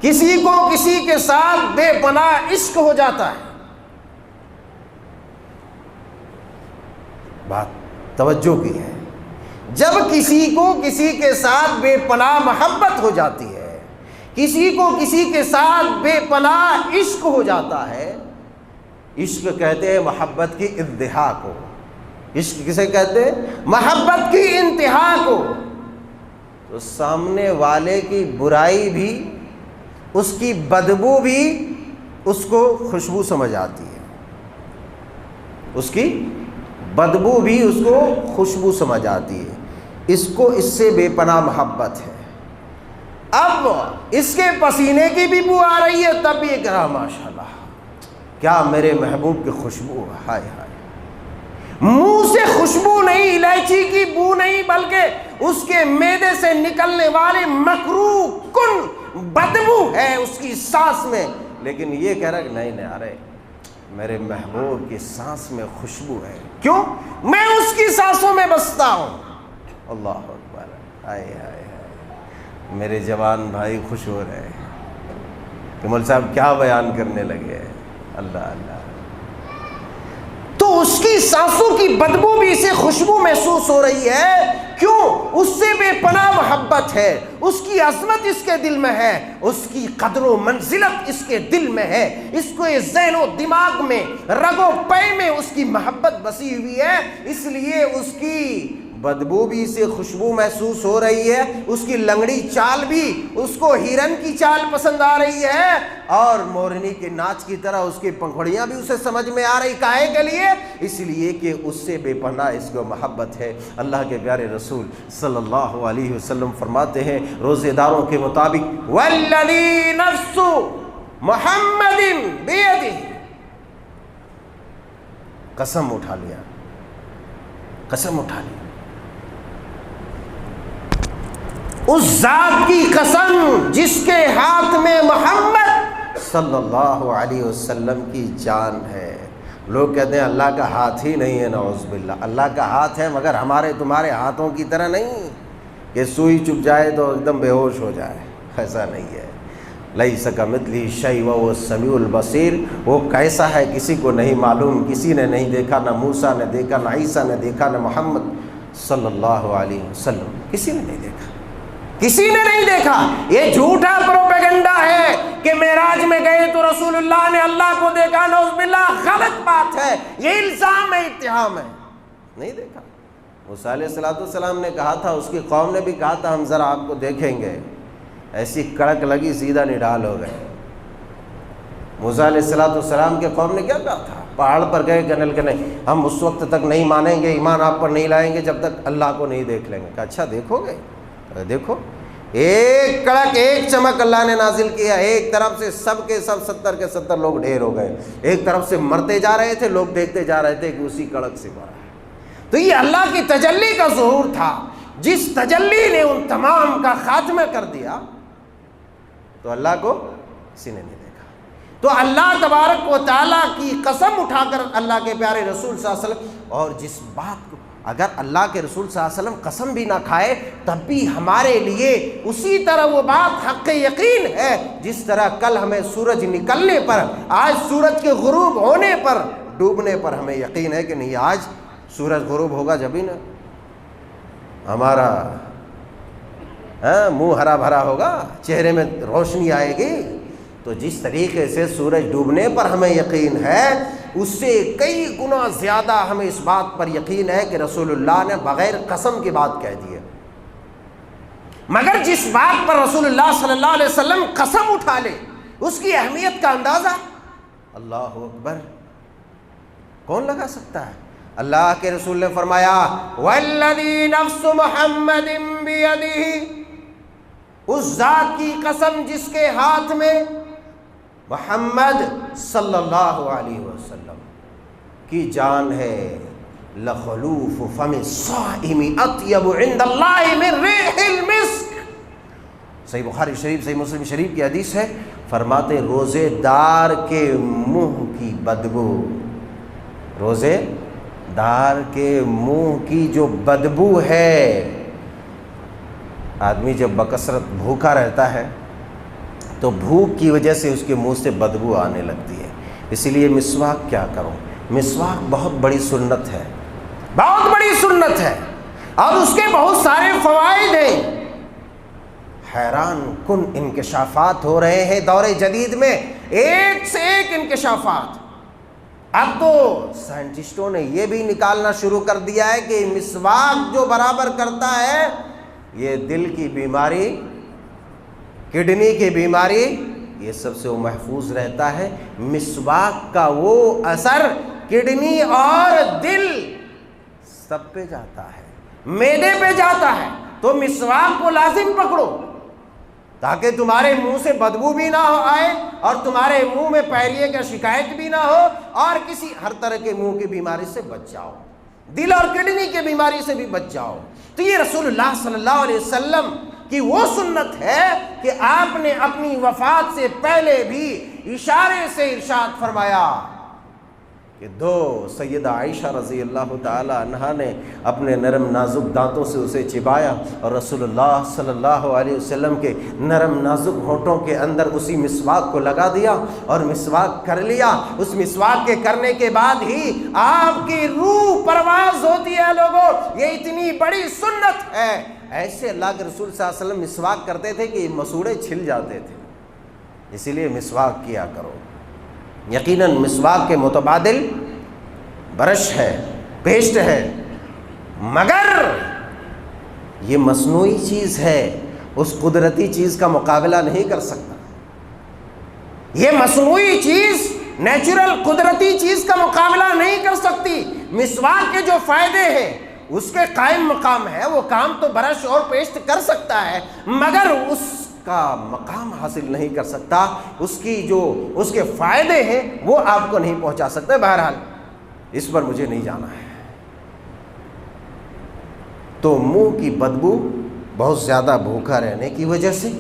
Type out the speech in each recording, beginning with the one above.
کسی کو کسی کے ساتھ بے پناہ عشق ہو جاتا ہے. بات توجہ کی ہے. جب کسی کو کسی کے ساتھ بے پناہ محبت ہو جاتی ہے، کسی کو کسی کے ساتھ بے پناہ عشق ہو جاتا ہے. عشق کہتے ہیں محبت کی انتہا کو. عشق کسے کہتے ہیں؟ محبت کی انتہا کو. تو سامنے والے کی برائی بھی، اس کی بدبو بھی اس کو خوشبو سمجھ آتی ہے. اس کی بدبو بھی اس کو خوشبو سمجھ آتی ہے. اس کو اس سے بے پناہ محبت ہے. اب اس کے پسینے کی بھی بو آ رہی ہے، تب بھی کہا ماشاءاللہ کیا میرے محبوب کی خوشبو، ہائے ہائے. منہ سے خوشبو نہیں، الائچی کی بو نہیں، بلکہ اس کے معدے سے نکلنے والی مکروہ کن بدبو ہے اس کی سانس میں. لیکن یہ کہہ رہا کہ نہیں ارے میرے محبوب کی سانس میں خوشبو ہے. کیوں؟ میں اس کی سانسوں میں بستا ہوں. اللہ اکبر. ہائے ہائے ہائے. میرے جوان بھائی خوش ہو رہے ہیں کہ مول صاحب کیا بیان کرنے لگے. اللہ اللہ. تو اس کی سانسوں کی بدبو بھی اسے خوشبو محسوس ہو رہی ہے. کیوں؟ اس سے بے پناہ محبت ہے. اس کی عظمت اس کے دل میں ہے، اس کی قدر و منزلت اس کے دل میں ہے. اس کو ذہن و دماغ میں، رگ و پے میں اس کی محبت بسی ہوئی ہے. اس لیے اس کی بدبو بھی اسے خوشبو محسوس ہو رہی ہے. اس کی لنگڑی چال بھی اس کو ہرن کی چال پسند آ رہی ہے، اور مورنی کے ناچ کی طرح اس کی پنکھڑیاں بھی اسے سمجھ میں آ رہی. کاہے کے لیے؟ اس لیے کہ اس سے بے پناہ اس کو محبت ہے. اللہ کے پیارے رسول صلی اللہ علیہ وسلم فرماتے ہیں روزے داروں کے مطابق والذی نفس محمد بیدہ، قسم اٹھا لیا، قسم اٹھا لی. اس ذات کی قسم جس کے ہاتھ میں محمد صلی اللہ علیہ وسلم کی جان ہے. لوگ کہتے ہیں اللہ کا ہاتھ ہی نہیں ہے. نعوذ باللہ. اللہ کا ہاتھ ہے مگر ہمارے تمہارے ہاتھوں کی طرح نہیں کہ سوئی چپ جائے تو ایک دم بے ہوش ہو جائے. ایسا نہیں ہے. لیس کمثلہ شیء وہو السمیع البصیر. وہ کیسا ہے کسی کو نہیں معلوم. کسی نے نہیں دیکھا، نہ موسیٰ نے دیکھا، نہ عیسیٰ نے دیکھا، نہ محمد صلی اللہ علیہ وسلم. کسی نے نہیں دیکھا، کسی نے نہیں دیکھا. یہ جھوٹا پروپیگنڈا ہے کہ معراج میں گئے تو رسول اللہ نے اللہ کو دیکھا. نعوذ باللہ. غلط بات ہے. یہ الزام ہے، اتہام ہے. نہیں دیکھا. موسیٰ علیہ السلام نے کہا تھا، اس کی قوم نے بھی کہا تھا ہم ذرا آپ کو دیکھیں گے. ایسی کڑک لگی سیدھا نڈال ہو گئے. موسیٰ علیہ السلام کے قوم نے کیا کہا تھا؟ پہاڑ پر گئے، کہنے لگے نہیں ہم اس وقت تک نہیں مانیں گے، ایمان آپ پر نہیں لائیں گے جب تک اللہ کو نہیں دیکھ لیں گے. کہا اچھا دیکھو گے؟ دیکھو ایک کڑک ایک چمک اللہ نے نازل کیا. ایک طرف سے سب کے سب 70 کے 70 لوگ ڈھیر ہو گئے. ایک طرف سے مرتے جا رہے تھے، لوگ دیکھتے جا رہے تھے کہ اسی کڑک سے مرا ہے. تو یہ اللہ کی تجلی کا ظہور تھا. جس تجلی نے ان تمام کا خاتمہ کر دیا تو اللہ کو کسی نے نہیں دیکھا. تو اللہ تبارک و تعالیٰ کی قسم اٹھا کر اللہ کے پیارے رسول صلی اللہ علیہ وسلم، اور جس بات کو اگر اللہ کے رسول صلی اللہ علیہ وسلم قسم بھی نہ کھائے تب بھی ہمارے لیے اسی طرح وہ بات حق یقین ہے جس طرح کل ہمیں سورج نکلنے پر، آج سورج کے غروب ہونے پر، ڈوبنے پر ہمیں یقین ہے کہ نہیں آج سورج غروب ہوگا جب ہی نا ہمارا منہ ہرا بھرا ہوگا، چہرے میں روشنی آئے گی. تو جس طریقے سے سورج ڈوبنے پر ہمیں یقین ہے، اس سے کئی گنا زیادہ ہمیں اس بات پر یقین ہے کہ رسول اللہ نے بغیر قسم کی بات کہہ دی ہے. مگر جس بات پر رسول اللہ صلی اللہ علیہ وسلم قسم اٹھا لے، اس کی اہمیت کا اندازہ اللہ اکبر کون لگا سکتا ہے. اللہ کے رسول نے فرمایا والذی نفس محمد بیدہ، اس ذات کی قسم جس کے ہاتھ میں محمد صلی اللہ علیہ وسلم کی جان ہے، لخلوف فم الصائم اطیب عند اللہ من ریح المسک. صحیح بخاری شریف، صحیح مسلم شریف کی حدیث ہے. فرماتے روزے دار کے منہ کی بدبو، روزے دار کے منہ کی جو بدبو ہے، آدمی جب بکثرت بھوکا رہتا ہے تو بھوک کی وجہ سے اس کے منہ سے بدبو آنے لگتی ہے۔ اسی لیے مسواک کیا کرو، مسواک بہت بڑی سنت ہے، بہت بڑی سنت ہے، اور اس کے بہت سارے فوائد ہیں۔ حیران کن انکشافات ہو رہے ہیں دور جدید میں، ایک سے ایک انکشافات۔ اب تو سائنٹسٹوں نے یہ بھی نکالنا شروع کر دیا ہے کہ مسواک جو برابر کرتا ہے، یہ دل کی بیماری، کڈنی کی بیماری، یہ سب سے وہ محفوظ رہتا ہے۔ مسواک کا وہ اثر کڈنی اور دل سب پہ جاتا ہے، معدے پہ جاتا ہے۔ تو مسواک کو لازم پکڑو تاکہ تمہارے منہ سے بدبو بھی نہ آئے، اور تمہارے منہ میں پیلیے کا شکایت بھی نہ ہو، اور کسی ہر طرح کے منہ کی بیماری سے بچ جاؤ، دل اور کڈنی کی بیماری سے بھی بچ جاؤ۔ تو یہ رسول اللہ صلی اللہ علیہ وسلم کی وہ سنت ہے کہ آپ نے اپنی وفات سے پہلے بھی اشارے سے ارشاد فرمایا کہ دو سیدہ عائشہ رضی اللہ تعالی عنہا نے اپنے نرم نازک دانتوں سے اسے چبایا، اور رسول اللہ صلی اللہ علیہ وسلم کے نرم نازک ہونٹوں کے اندر اسی مسواک کو لگا دیا اور مسواک کر لیا۔ اس مسواک کے کرنے کے بعد ہی آپ کی روح پرواز ہوتی ہے۔ لوگوں، یہ اتنی بڑی سنت ہے۔ ایسے اللہ کے رسول صلی اللہ علیہ وسلم مسواک کرتے تھے کہ مسوڑے چھل جاتے تھے۔ اسی لیے مسواک کیا کرو۔ یقیناً مسواک کے متبادل برش ہے، پیسٹ ہے، مگر یہ مصنوعی چیز ہے، اس قدرتی چیز کا مقابلہ نہیں کر سکتا۔ یہ مصنوعی چیز، نیچرل قدرتی چیز کا مقابلہ نہیں کر سکتی۔ مسواک کے جو فائدے ہیں اس کے قائم مقام ہے، وہ کام تو برش اور پیسٹ کر سکتا ہے، مگر اس کا مقام حاصل نہیں کر سکتا۔ اس کی جو اس کے فائدے ہیں وہ آپ کو نہیں پہنچا سکتا۔ بہرحال اس پر مجھے نہیں جانا ہے۔ تو منہ کی بدبو بہت زیادہ بھوکا رہنے کی وجہ سے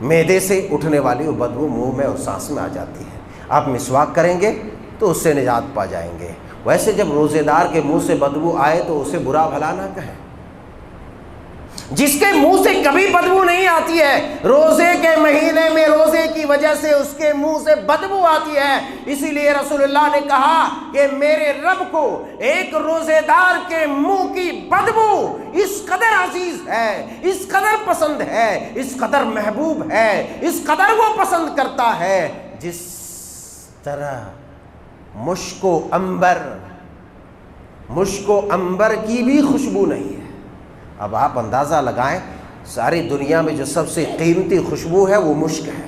معدے سے اٹھنے والی وہ بدبو منہ میں اور سانس میں آ جاتی ہے۔ آپ مسواک کریں گے تو اس سے نجات پا جائیں گے۔ ویسے جب روزے دار کے منہ سے بدبو آئے تو اسے برا بھلا نہ کہیں۔ جس کے منہ سے کبھی بدبو نہیں آتی ہے، روزے کے مہینے میں روزے کی وجہ سے اس کے منہ سے بدبو آتی ہے۔ اسی لیے رسول اللہ نے کہا کہ میرے رب کو ایک روزے دار کے منہ کی بدبو اس قدر عزیز ہے، اس قدر پسند ہے، اس قدر محبوب ہے، اس قدر وہ پسند کرتا ہے، جس طرح مشک و عنبر کی بھی خوشبو نہیں ہے۔ اب آپ اندازہ لگائیں، ساری دنیا میں جو سب سے قیمتی خوشبو ہے وہ مشک ہے،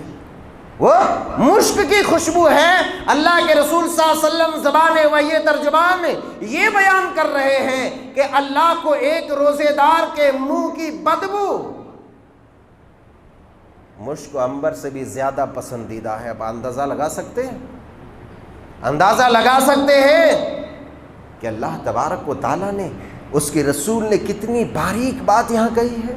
وہ مشک کی خوشبو ہے۔ اللہ کے رسول صلی اللہ علیہ وسلم زبان وحی ترجمان میں یہ بیان کر رہے ہیں کہ اللہ کو ایک روزے دار کے منہ کی بدبو مشک و عنبر سے بھی زیادہ پسندیدہ ہے۔ اب اندازہ لگا سکتے ہیں، اندازہ لگا سکتے ہیں کہ اللہ تبارک و تعالیٰ نے، اس کے رسول نے کتنی باریک بات یہاں کہی ہے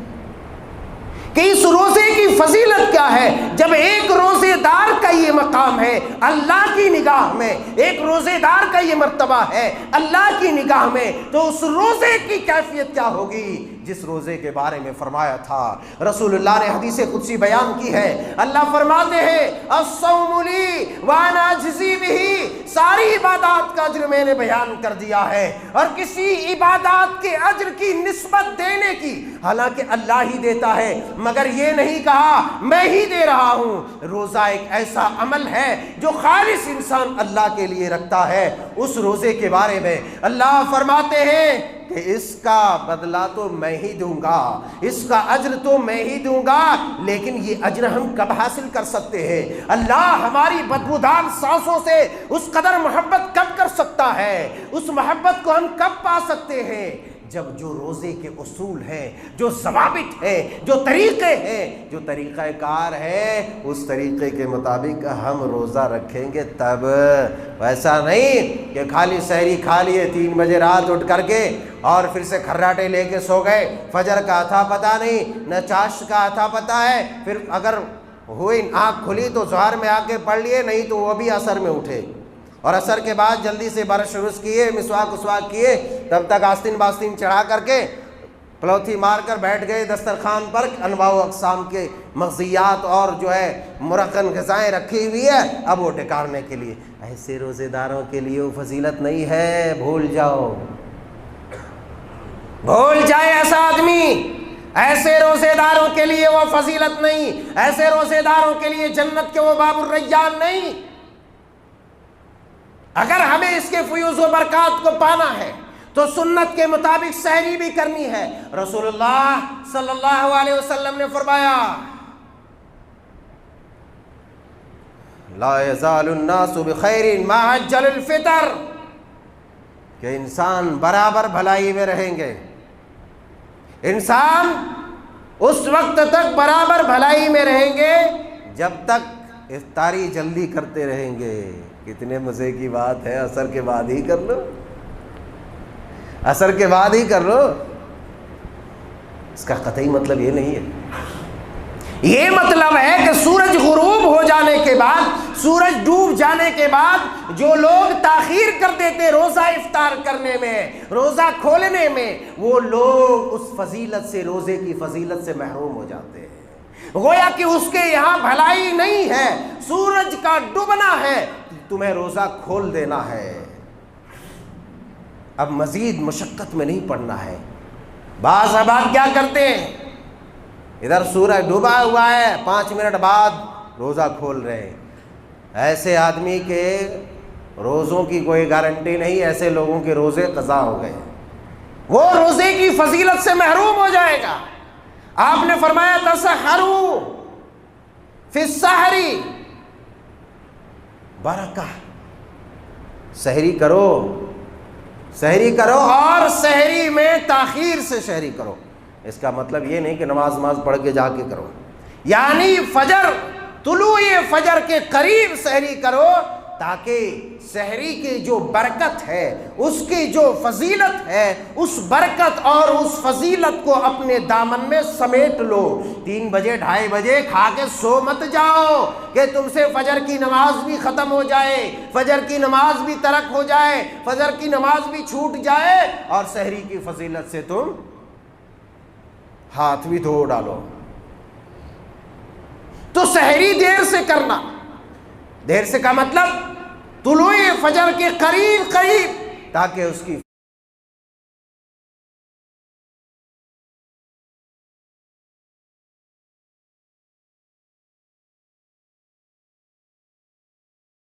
کہ اس روزے کی فضیلت کیا ہے۔ جب ایک روزے دار کا یہ مقام ہے اللہ کی نگاہ میں، ایک روزے دار کا یہ مرتبہ ہے اللہ کی نگاہ میں، تو اس روزے کی کیفیت کیا ہوگی جس روزے کے بارے میں فرمایا تھا۔ رسول اللہ نے حدیث قدسی بیان کی ہے، اللہ فرماتے ہیں الصوم لی وانا اجزی بہ، ساری عبادات کا اجر میں نے بیان کر دیا ہے، اور کسی عبادات کے اجر کی نسبت دینے کی، حالانکہ اللہ ہی دیتا ہے، مگر یہ نہیں کہا میں ہی دے رہا ہوں۔ روزہ ایک ایسا عمل ہے جو خالص انسان اللہ کے لیے رکھتا ہے۔ اس روزے کے بارے میں اللہ فرماتے ہیں کہ اس کا بدلہ تو میں ہی دوں گا، اس کا اجر تو میں ہی دوں گا، لیکن یہ اجر ہم کب حاصل کر سکتے ہیں؟ اللہ ہماری بدبودار سانسوں سے اس قدر محبت کب کر سکتا ہے؟ اس محبت کو ہم کب پا سکتے ہیں؟ جب جو روزے کے اصول ہیں، جو ضوابط ہیں، جو طریقے ہیں، جو طریقہ کار ہے، اس طریقے کے مطابق ہم روزہ رکھیں گے تب۔ ویسا نہیں کہ خالی سحری کھا لیے 3 بجے رات اٹھ کر کے اور پھر سے کھراٹے لے کے سو گئے، فجر کا تھا پتہ نہیں، نہ چاشت کا تھا پتہ ہے، پھر اگر ہوئی آنکھ کھلی تو ظہر میں آ کے پڑھ لیے، نہیں تو وہ بھی عصر میں اٹھے، اور عصر کے بعد جلدی سے برش ورش کیے، مسواک اسواک کیے، تب تک آستین باستین چڑھا کر کے پلوتھی مار کر بیٹھ گئے دسترخوان پر، انواع و اقسام کے مغزیات اور جو ہے مرغن غذائیں رکھی ہوئی ہے، اب وہ ٹکارنے کے لیے۔ ایسے روزے داروں کے لیے وہ فضیلت نہیں ہے، بھول جاؤ، بھول جائے ایسا آدمی۔ ایسے روزے داروں کے لیے وہ فضیلت نہیں، ایسے روزے داروں کے لیے جنت کے وہ باب الریان نہیں۔ اگر ہمیں اس کے فیوز و برکات کو پانا ہے تو سنت کے مطابق سحری بھی کرنی ہے۔ رسول اللہ صلی اللہ علیہ وسلم نے فرمایا لا یزال الناس بخیر ما عجل الفطر، کہ انسان برابر بھلائی میں رہیں گے، انسان اس وقت تک برابر بھلائی میں رہیں گے جب تک افطاری جلدی کرتے رہیں گے۔ کتنے مزے کی بات ہے، عصر کے بعد ہی کر لو، عصر کے بعد ہی کر لو۔ اس کا قطعی مطلب یہ نہیں ہے، یہ مطلب ہے کہ سورج غروب ہو جانے کے بعد، سورج ڈوب جانے کے بعد جو لوگ تاخیر کر دیتے روزہ افطار کرنے میں، روزہ کھولنے میں، وہ لوگ اس فضیلت سے، روزے کی فضیلت سے محروم ہو جاتے ہیں۔ گویا کہ اس کے یہاں بھلائی نہیں ہے، سورج کا ڈوبنا ہے، تمہیں روزہ کھول دینا ہے، اب مزید مشقت میں نہیں پڑنا ہے۔ بعض احباب کیا کرتے ہیں، ادھر سورج ڈوبا ہوا ہے، 5 منٹ بعد روزہ کھول رہے ہیں۔ ایسے آدمی کے روزوں کی کوئی گارنٹی نہیں، ایسے لوگوں کے روزے قضا ہو گئے، وہ روزے کی فضیلت سے محروم ہو جائے گا۔ آپ نے فرمایا تسحروا فی السحر برکہ، سحری کرو، سحری کرو، اور سحری میں تاخیر سے سحری کرو۔ اس کا مطلب یہ نہیں کہ نماز پڑھ کے جا کے کرو، یعنی فجر، طلوع فجر کے قریب سحری کرو، تاکہ سحری کی جو برکت ہے، اس کی جو فضیلت ہے، اس برکت اور اس فضیلت کو اپنے دامن میں سمیٹ لو۔ 3 بجے 2:30 بجے کھا کے سو مت جاؤ کہ تم سے فجر کی نماز بھی ختم ہو جائے، فجر کی نماز بھی ترک ہو جائے، فجر کی نماز بھی چھوٹ جائے اور سحری کی فضیلت سے تم ہاتھ بھی دھو ڈالو۔ تو سحری دیر سے کرنا، دیر سے کا مطلب طلوع فجر کے قریب، تاکہ اس کی